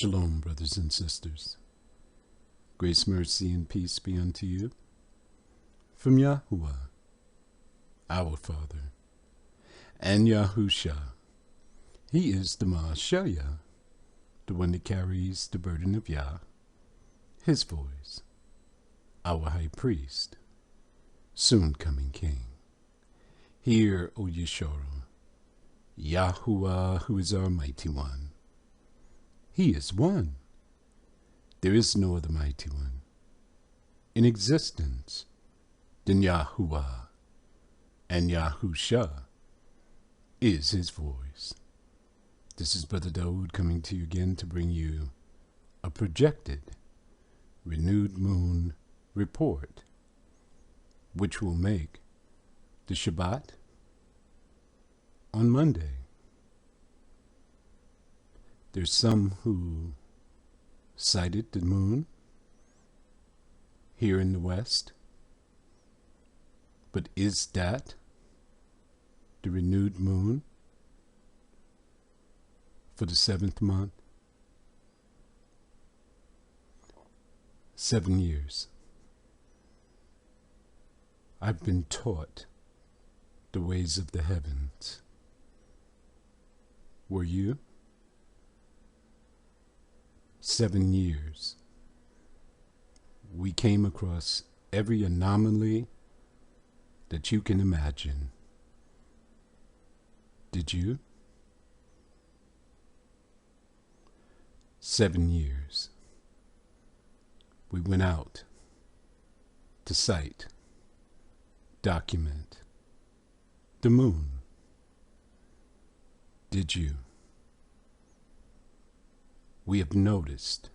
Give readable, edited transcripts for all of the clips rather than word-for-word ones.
Shalom, brothers and sisters. Grace, mercy, and peace be unto you from Yahuwah, our Father, and Yahusha. He is the Ma'ashaya, the one that carries the burden of Yah, his voice, our high priest, soon coming king. Hear, O Yeshua, Yahuwah, who is our mighty one. He is one. There is no other mighty one in existence than Yahuwah, and Yahusha is his voice. This is Brother Dawood coming to you again to bring you a projected renewed moon report, which will make the Shabbat on Monday. There's some who sighted the moon here in the West, but is that the renewed moon for the 7th month? 7 years. I've been taught the ways of the heavens. Were you? 7 years. We came across every anomaly that you can imagine. Did you? 7 years. We went out to sight, document the moon. Did you? We have noticed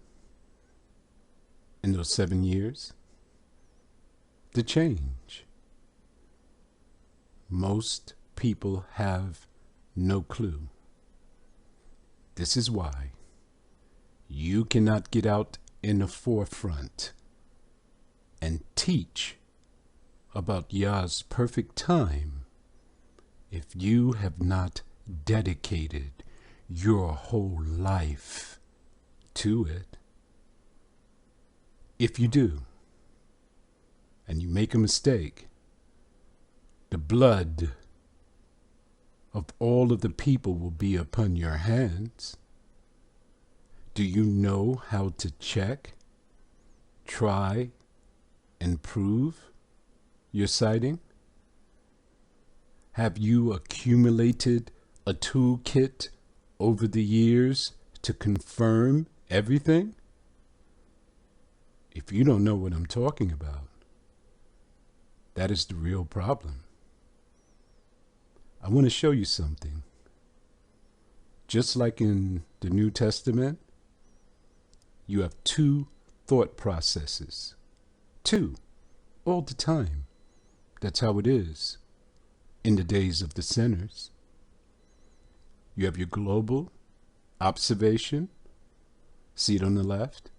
in those 7 years the change. Most people have no clue. This is why you cannot get out in the forefront and teach about Yah's perfect time if you have not dedicated your whole life to it. If you do, and you make a mistake, the blood of all of the people will be upon your hands. Do you know how to check, try, and prove your sighting? Have you accumulated a toolkit over the years to confirm everything? If you don't know what I'm talking about, that is the real problem. I want to show you something. Just like in the New Testament, you have two thought processes. Two, all the time. That's how it is in the days of the sinners. You have your global observation. See it on the left?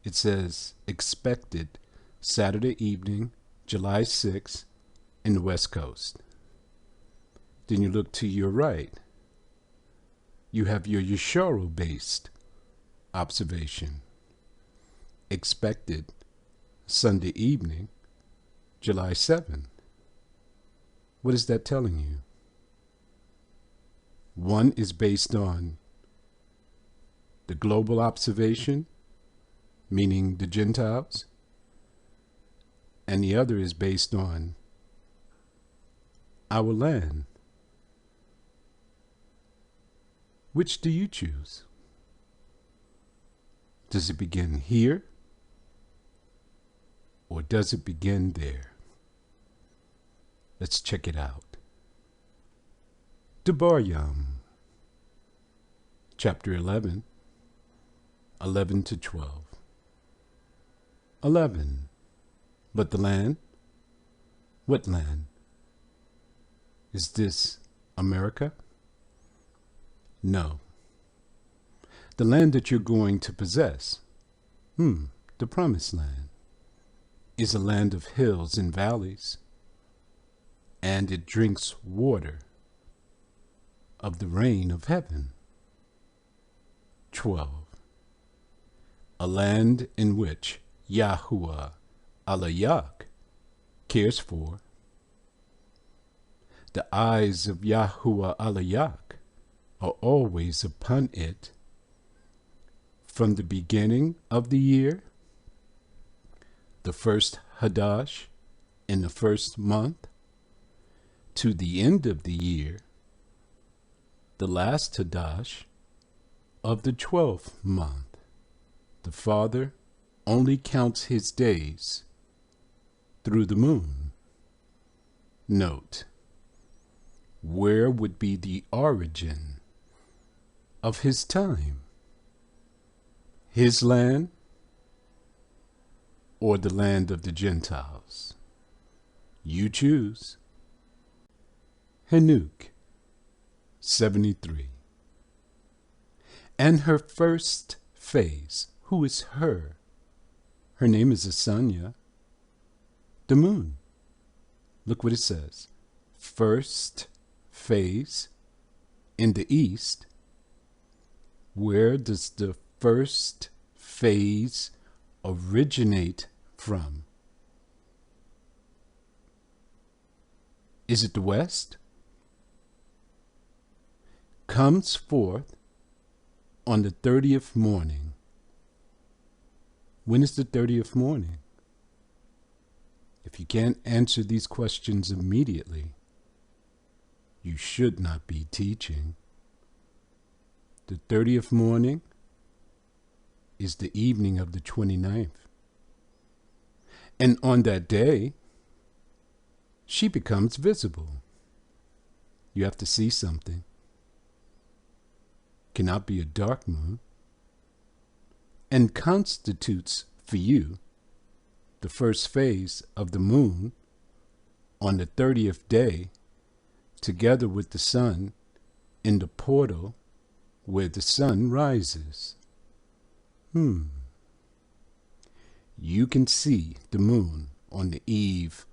It says expected Saturday evening, July 6th in the West Coast. Then you look to your right. You have your Yesharo-based observation. Expected Sunday evening, July 7th. What is that telling you? One is based on the global observation, meaning the Gentiles, and the other is based on our land. Which do you choose? Does it begin here, or does it begin there? Let's check it out. Devarim, chapter 11, 11 to 12. 11. But the land? What land? Is this America? No. The land that you're going to possess, the promised land, is a land of hills and valleys, and it drinks water of the rain of heaven. 12. A land in which Yahuwah Alayak cares for. The eyes of Yahuwah Alayak are always upon it, from the beginning of the year, the first Hadash in the first month, to the end of the year, the last Hadash of the 12th month. The Father only counts his days through the moon. Note, where would be the origin of his time? His land or the land of the Gentiles? You choose. Hanuk 73. And her first phase, who is her? Her name is Asanya, the moon. Look what it says. First phase in the east. Where does the first phase originate from? Is it the west? Comes forth on the 30th morning. When is the 30th morning? If you can't answer these questions immediately, you should not be teaching. The 30th morning is the evening of the 29th. And on that day, she becomes visible. You have to see something. Cannot be a dark moon. And constitutes for you the first phase of the moon on the 30th day, together with the sun in the portal where the sun rises. You can see the moon on the eve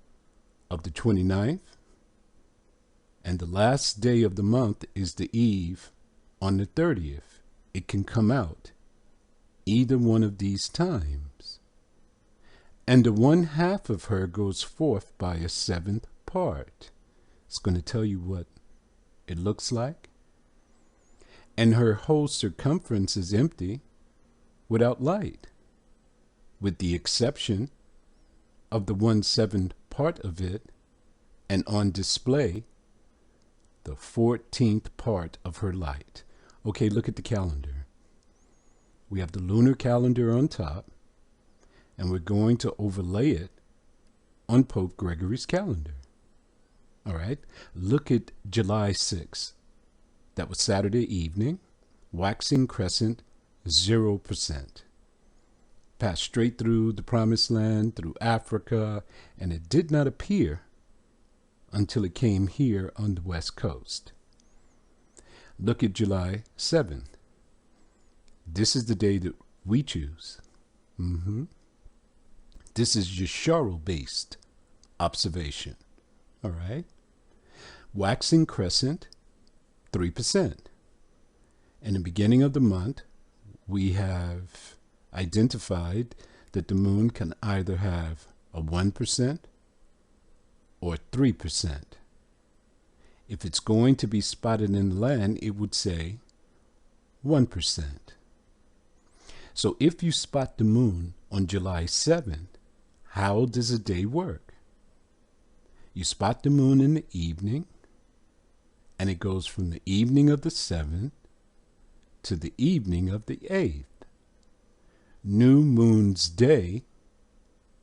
of the 29th, and the last day of the month is the eve on the 30th. It can come out either one of these times. And the 1/2 of her goes forth by a 7th part. It's going to tell you what it looks like. And her whole circumference is empty, without light, with the exception of the 1/7 part of it, and on display, the 14th part of her light. Okay, look at the calendar. We have the lunar calendar on top, and we're going to overlay it on Pope Gregory's calendar. All right, look at July 6th. That was Saturday evening, waxing crescent, 0%. Passed straight through the Promised Land, through Africa, and it did not appear until it came here on the West Coast. Look at July 7th. This is the day that we choose. This is Yesharo-based observation. All right. Waxing crescent, 3%. In the beginning of the month, we have identified that the moon can either have a 1% or 3%. If it's going to be spotted in the land, it would say 1%. So if you spot the moon on July 7th, how does a day work? You spot the moon in the evening, and it goes from the evening of the 7th to the evening of the 8th. New moon's day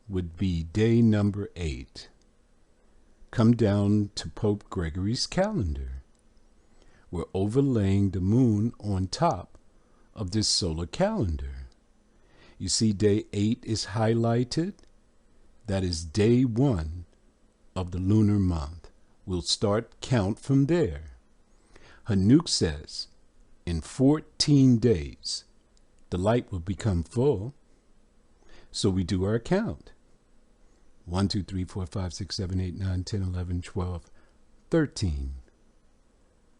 would be day number 8. Come down to Pope Gregory's calendar. We're overlaying the moon on top of this solar calendar. You see day 8 is highlighted. That is day 1 of the lunar month. We'll start count from there. Hanuk says, in 14 days, the light will become full. So we do our count. 1, 2, 3, 4, 5, 6, 7, 8, 9, 10, 11, 12, 13.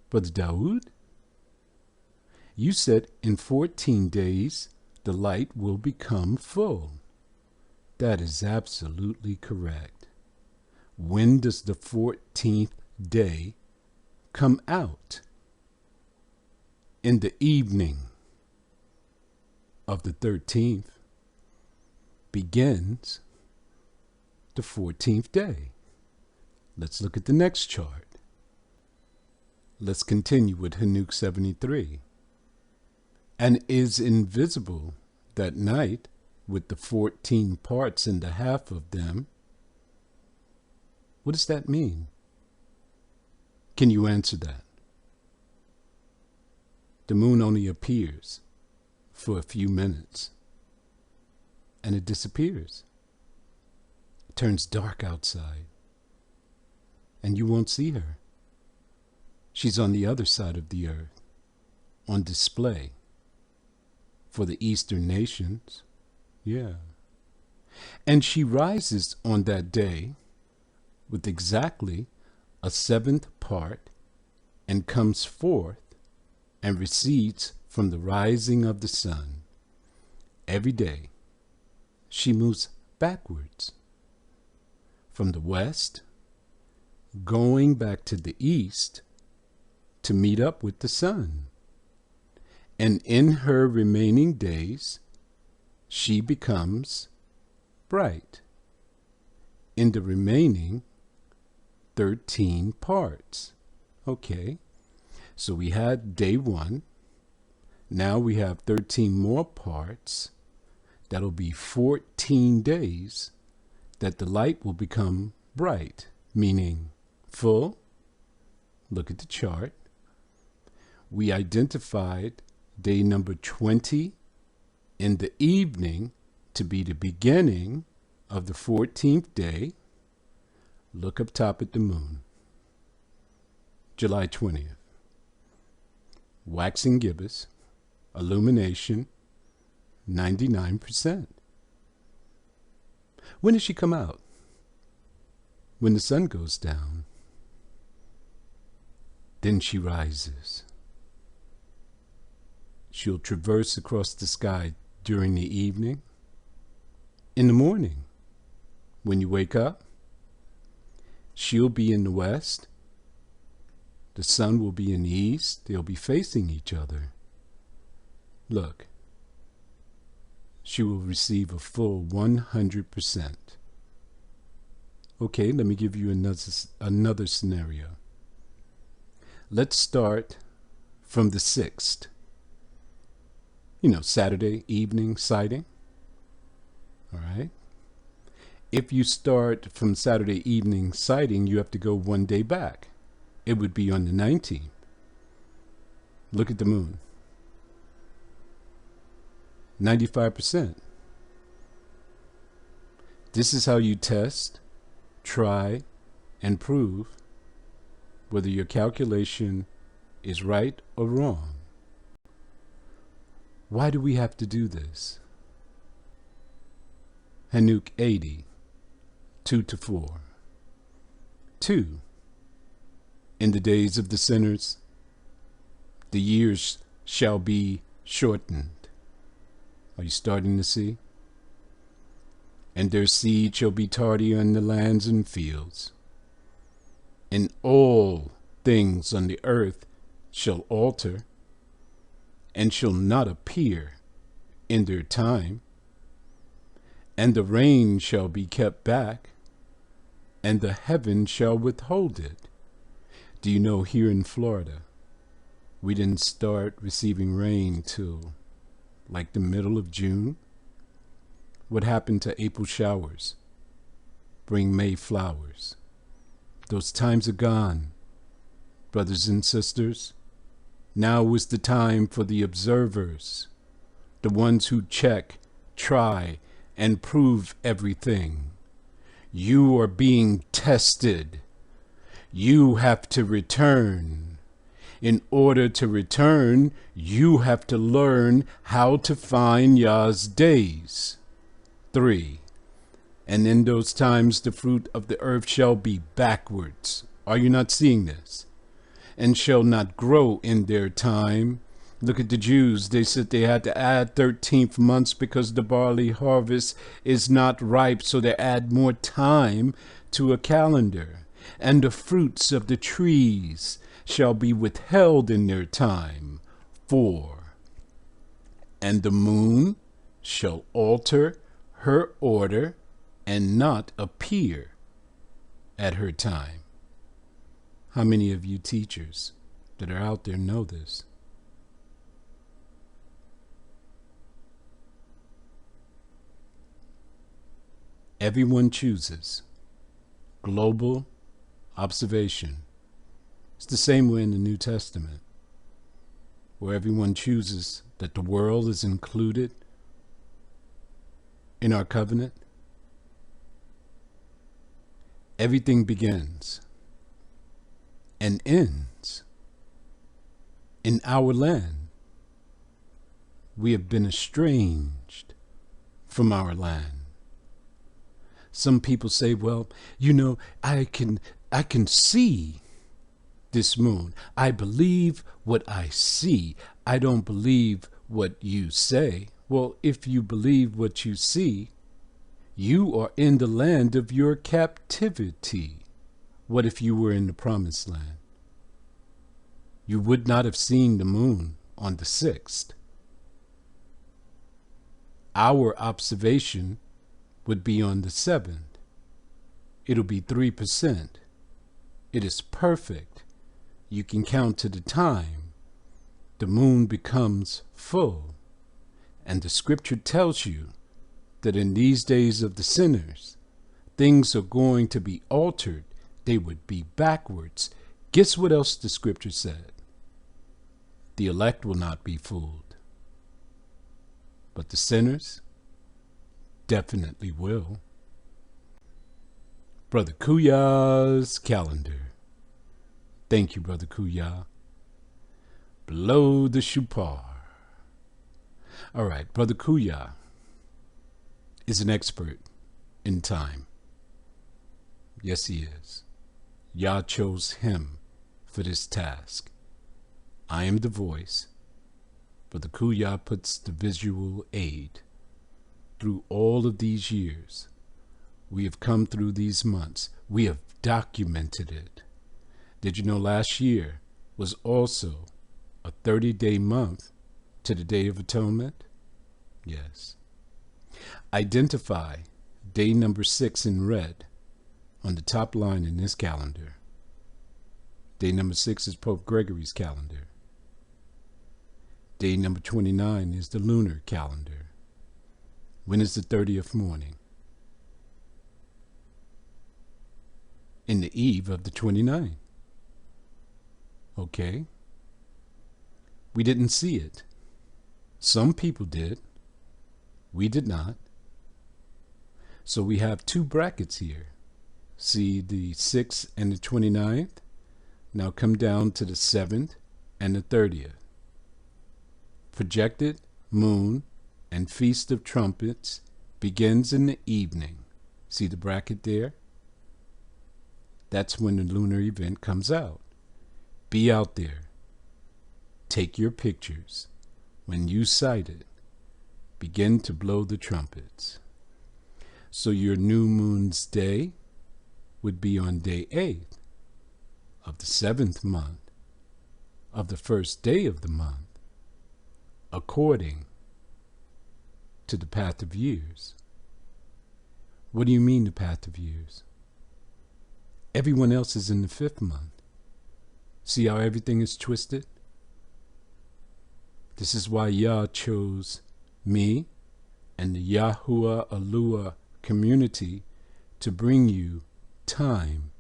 Brother Dawood, You said in 14 days the light will become full. That is absolutely correct. When does the 14th day come out? In the evening of the 13th begins the 14th day. Let's look at the next chart. Let's continue with Hanuk 73. And is invisible that night with the 14 parts and a half of them. What does that mean? Can you answer that? The moon only appears for a few minutes and it disappears. It turns dark outside and you won't see her. She's on the other side of the earth, on display for the Eastern nations. Yeah. And she rises on that day with exactly a 7th part and comes forth and recedes from the rising of the sun. Every day she moves backwards from the west, going back to the east to meet up with the sun. And in her remaining days, she becomes bright in the remaining 13 parts. Okay, so we had day 1. Now we have 13 more parts. That'll be 14 days that the light will become bright, meaning full. Look at the chart. We identified day number 20 in the evening to be the beginning of the 14th day. Look up top at the moon. July 20th. Waxing gibbous, illumination 99%. When does she come out? When the sun goes down. Then she rises. She'll traverse across the sky during the evening. In the morning, when you wake up, she'll be in the west. The sun will be in the east. They'll be facing each other. Look, she will receive a full 100%. Okay, let me give you another scenario. Let's start from the 6th. Saturday evening sighting. All right. If you start from Saturday evening sighting, you have to go 1 day back. It would be on the 19th. Look at the moon. 95%. This is how you test, try, and prove whether your calculation is right or wrong. Why do we have to do this? Hanuk 80, 2 to 4. 2. In the days of the sinners, the years shall be shortened. Are you starting to see? And their seed shall be tardy on the lands and fields. And all things on the earth shall alter, and shall not appear in their time. And the rain shall be kept back, and the heaven shall withhold it. Do you know here in Florida, we didn't start receiving rain till like the middle of June? What happened to April showers? Bring May flowers. Those times are gone, brothers and sisters. Now is the time for the observers, the ones who check, try, and prove everything. You are being tested. You have to return. In order to return, you have to learn how to find Yah's days. 3. And in those times the fruit of the earth shall be backwards. Are you not seeing this? And shall not grow in their time, Look at the Jews. They said they had to add 13th months because the barley harvest is not ripe, so they add more time to a calendar. And the fruits of the trees shall be withheld in their time. 4. And the moon shall alter her order and not appear at her time. How many of you teachers that are out there know this? Everyone chooses global observation. It's the same way in the New Testament, where everyone chooses that the world is included in our covenant. Everything begins and ends in our land. We have been estranged from our land. Some people say, well, you know, I can see this moon. I believe what I see. I don't believe what you say. Well, if you believe what you see, you are in the land of your captivity. What if you were in the promised land? You would not have seen the moon on the 6th. Our observation would be on the 7th. It'll be 3%. It is perfect. You can count to the time. The moon becomes full. And the scripture tells you that in these days of the sinners, things are going to be altered. They would be backwards. Guess what else the scripture said? The elect will not be fooled. But the sinners definitely will. Brother Kuya's calendar. Thank you, Brother Kuya. Blow the shupar. All right, Brother Kuya is an expert in time. Yes, he is. Yah chose him for this task. I am the voice, but the Kuya puts the visual aid. Through all of these years, we have come through these months. We have documented it. Did you know last year was also a 30-day month to the Day of Atonement? Yes. Identify day number 6 in red on the top line in this calendar. Day number 6 is Pope Gregory's calendar. Day number 29 is the lunar calendar. When is the 30th morning? In the eve of the 29th. Okay. We didn't see it. Some people did. We did not. So we have 2 brackets here. See the 6th and the 29th? Now come down to the 7th and the 30th. Projected moon and Feast of Trumpets begins in the evening. See the bracket there? That's when the lunar event comes out. Be out there. Take your pictures. When you sight it, begin to blow the trumpets. So your new moon's day would be on day 8 of the 7th month of the first day of the month, according to the path of years. What do you mean the path of years? Everyone else is in the 5th month. See how everything is twisted? This is why Yah chose me and the Yahuwah Alua community to bring you time.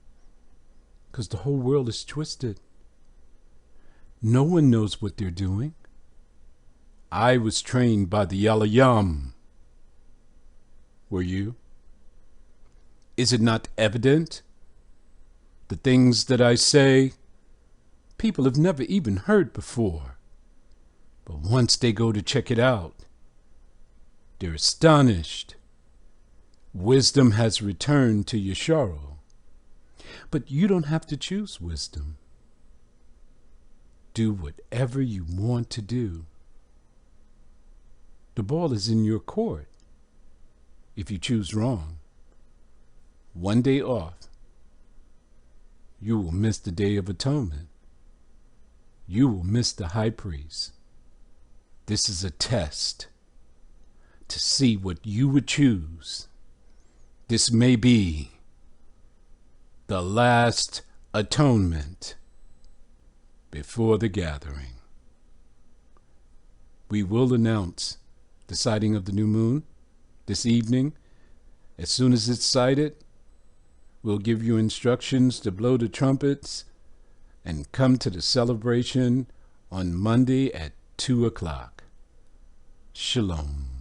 Because the whole world is twisted. No one knows what they're doing. I was trained by the Yalayam. Were you? Is it not evident? The things that I say, people have never even heard before. But once they go to check it out, they're astonished. Wisdom has returned to Yesharo. But you don't have to choose wisdom. Do whatever you want to do. The ball is in your court. If you choose wrong, one day off, you will miss the Day of Atonement. You will miss the high priest. This is a test to see what you would choose. This may be the last atonement before the gathering. We will announce the sighting of the new moon this evening. As soon as it's sighted, we'll give you instructions to blow the trumpets and come to the celebration on Monday at 2 o'clock. Shalom.